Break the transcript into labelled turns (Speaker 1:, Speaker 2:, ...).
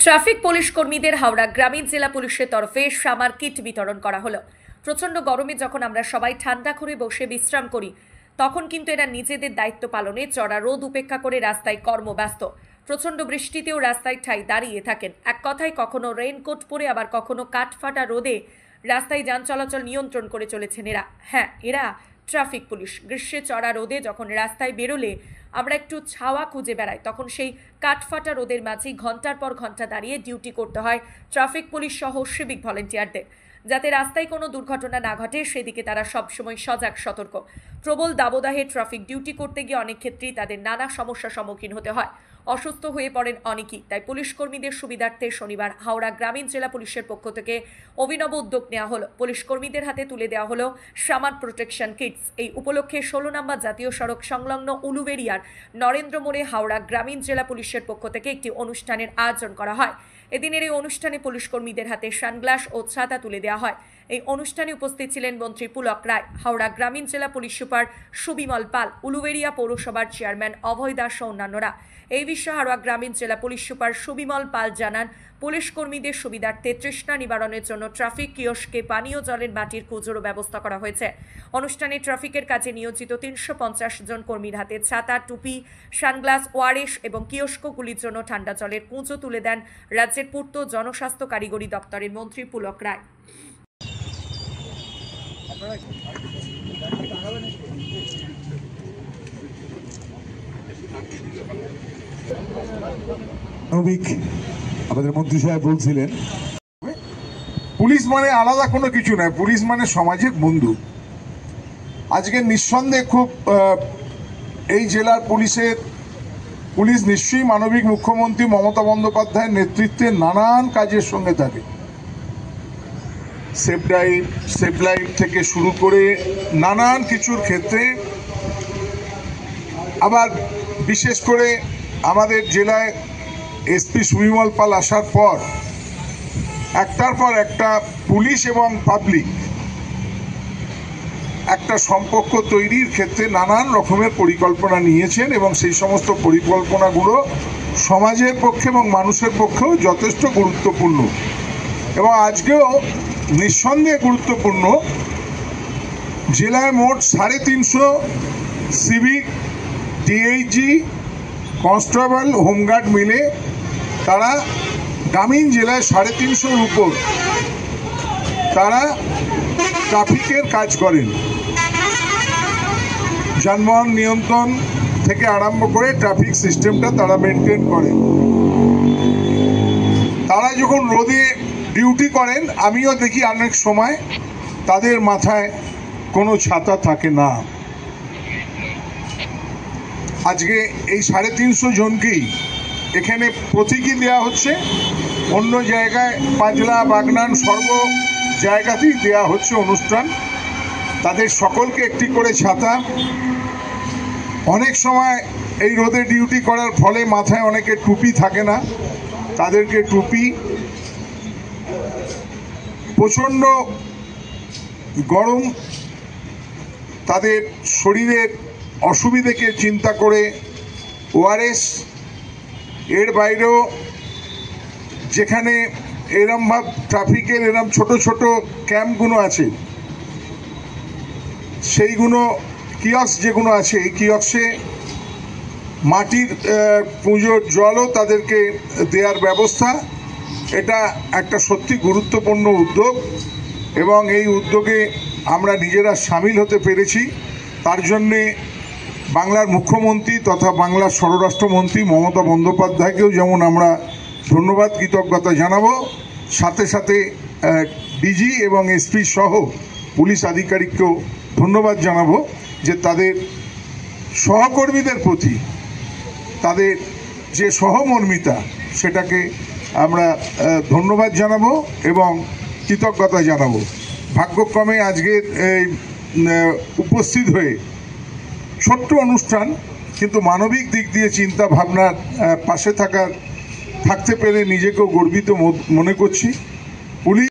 Speaker 1: Traffic police কর্মীদের হাওড়া গ্রামীণ জেলা পুলিশের তরফে সামার কিট বিতরণ করা হলো। প্রচন্ড গরমে যখন আমরা সবাই ঠান্ডা করে বসে বিশ্রাম করি, তখন কিন্তু এরা নিজেদের দায়িত্ব পালনে চড়া রোদ উপেক্ষা করে রাস্তায় কর্মব্যস্ত। প্রচন্ড বৃষ্টিতেও রাস্তায় ঠাই দাঁড়িয়ে থাকেন। এক কথায় কখনো রেইনকোট পরে আবার কখনো কাঠফাটা রোদে রাস্তায় যান চলাচল নিয়ন্ত্রণ করে চলেছেন এরা। হ্যাঁ, এরা ট্রাফিক পুলিশ। গ্রীষ্মে চড়া রোদে যখন রাস্তায় বেরোলে আমরা একটু ছাওয়া খুঁজে বেড়াই, তখন সেই কাঠফাটা রোদের মাঝেই ঘন্টার পর ঘন্টা দাঁড়িয়ে ডিউটি করতে হয় ট্রাফিক পুলিশ সহ সিভিক ভলেন্টিয়ারদের। যাতে রাস্তায় কোনো দুর্ঘটনা না ঘটে সেদিকে তারা সবসময় সজাগ সতর্ক। প্রবল দাবদাহে ট্রাফিক ডিউটি করতে গিয়ে অনেক ক্ষেত্রেই তাদের নানা সমস্যার সম্মুখীন হতে হয়। অসুস্থ হয়ে পড়েন অনেকেই। তাই পুলিশ কর্মীদের সুবিধার্থে শনিবার হাওড়া গ্রামীণ জেলা পুলিশের পক্ষ থেকে অভিনব উদ্যোগ নেওয়া হলো। পুলিশ কর্মীদের হাতে তুলে দেওয়া হলো সামার প্রোটেকশন কিটস। এই উপলক্ষে 16 নম্বর জাতীয় সড়ক সংলগ্ন উলুবেড়িয়ার নরেন্দ্র মোড়ে হাওড়া গ্রামীণ জেলা পুলিশের পক্ষ থেকে একটি অনুষ্ঠানের আয়োজন করা হয়। এদিনের এই অনুষ্ঠানে পুলিশ কর্মীদের হাতে সানগ্লাস ও ছাতা তুলে দেওয়া হয়। এই অনুষ্ঠানে উপস্থিত ছিলেন মন্ত্রী পুলক রায়, হাওড়া গ্রামীণ জেলা পুলিশ সুপার সুবিমল পাল, উলুবেড়িয়া পৌরসভার চেয়ারম্যান অভয় দাস ও অন্যান্যরা। এই বিষয়ে হাওড়া গ্রামীণ জেলা পুলিশ সুপার সুবিমল পাল জানান, পুলিশ কর্মীদের সুবিধার্থে তৃষ্ণা নিবারণের জন্য ট্রাফিক কিয়স্কে পানীয় জলের মাটির কুজোরও ব্যবস্থা করা হয়েছে। অনুষ্ঠানে ট্রাফিকের কাজে নিয়োজিত 350 জন কর্মীর হাতে ছাতা, টুপি, সানগ্লাস, ওয়ারেস এবং কিয়স্কগুলির জন্য ঠান্ডা জলের কুঁজো তুলে দেন রাজ্যের পূর্ত জনস্বাস্থ্য কারিগরি দপ্তরের মন্ত্রী পুলক রায়।
Speaker 2: আমাদের মন্ত্রী সাহেব বলছিলেন,
Speaker 3: পুলিশ মানে আলাদা কোনো কিছু নয়, পুলিশ মানে সমাজের বন্ধু। আজকে নিঃসন্দেহে খুব এই জেলার পুলিশ নিশ্চয়ই মানবিক মুখ্যমন্ত্রী মমতা বন্দ্যোপাধ্যায়ের নেতৃত্বে নানান কাজের সঙ্গে থাকে। সেফ লাইফ থেকে শুরু করে নানান কিছুর ক্ষেত্রে, আবার বিশেষ করে আমাদের জেলায় এসপি সুবিমল পাল আসার পর একটার পর একটা পুলিশ এবং পাবলিক একটা সম্পর্ক তৈরির ক্ষেত্রে নানান রকমের পরিকল্পনা নিয়েছেন এবং সেই সমস্ত পরিকল্পনাগুলো সমাজের পক্ষে এবং মানুষের পক্ষেও যথেষ্ট গুরুত্বপূর্ণ এবং আজকেও নিঃসন্দেহে গুরুত্বপূর্ণ। জেলায় মোট 350 সিভিক, ডিআইজি, কনস্টেবল, হোমগার্ড মিলে তারা গ্রামীণ জেলায় 350-র উপর তারা ট্রাফিকের কাজ করেন। যানবাহন নিয়ন্ত্রণ থেকে আরম্ভ করে ট্রাফিক সিস্টেমটা তারা মেনটেন করেন। তারা যখন রোদে ডিউটি করেন, আমিও দেখি অনেক সময় তাদের মাথায় কোনো ছাতা থাকে না। আজকে এই 350 জনকেই এখানে প্রতীকী দেওয়া হচ্ছে। অন্য জায়গায় পাজলা, বাগনান সর্ব জায়গাতেই দেওয়া হচ্ছে অনুষ্ঠান। তাদের সকলকে একটি করে ছাতা। অনেক সময় এই রোদে ডিউটি করার ফলে মাথায় অনেকের টুপি থাকে না, তাদেরকে টুপি। প্রচণ্ড গরম, তাদের শরীরের অসুবিধাকে চিন্তা করে ওআরএস, এর বাইরেও যেখানে এরমভাব ট্রাফিকের এরম ছোট ছোট ক্যাম্পগুলো আছে, সেইগুলো কিয়স্ক যেগুলো আছে, এই কিয়স্কে মাটির কুঁজোর জলও তাদেরকে দেওয়ার ব্যবস্থা। এটা একটা সত্যি গুরুত্বপূর্ণ উদ্যোগ এবং এই উদ্যোগে আমরা নিজেরা সামিল হতে পেরেছি। তার জন্যে বাংলার মুখ্যমন্ত্রী তথা বাংলার স্বরাষ্ট্রমন্ত্রী মমতা বন্দ্যোপাধ্যায়কেও যেমন আমরা ধন্যবাদ, কৃতজ্ঞতা জানাবো, সাথে সাথে ডিজি এবং এসপি সহ পুলিশ আধিকারিককেও ধন্যবাদ জানাবো যে তাদের সহকর্মীদের প্রতি তাদের যে সহমর্মিতা, সেটাকে আমরা ধন্যবাদ জানাবো এবং কৃতজ্ঞতা জানাবো। ভাগ্যক্রমে আজকের উপস্থিত হয়ে ছোট্ট অনুষ্ঠান, কিন্তু মানবিক দিক দিয়ে চিন্তা ভাবনার পাশে থাকতে পেরে নিজেকেও গর্বিত মনে করছি। পুলিশ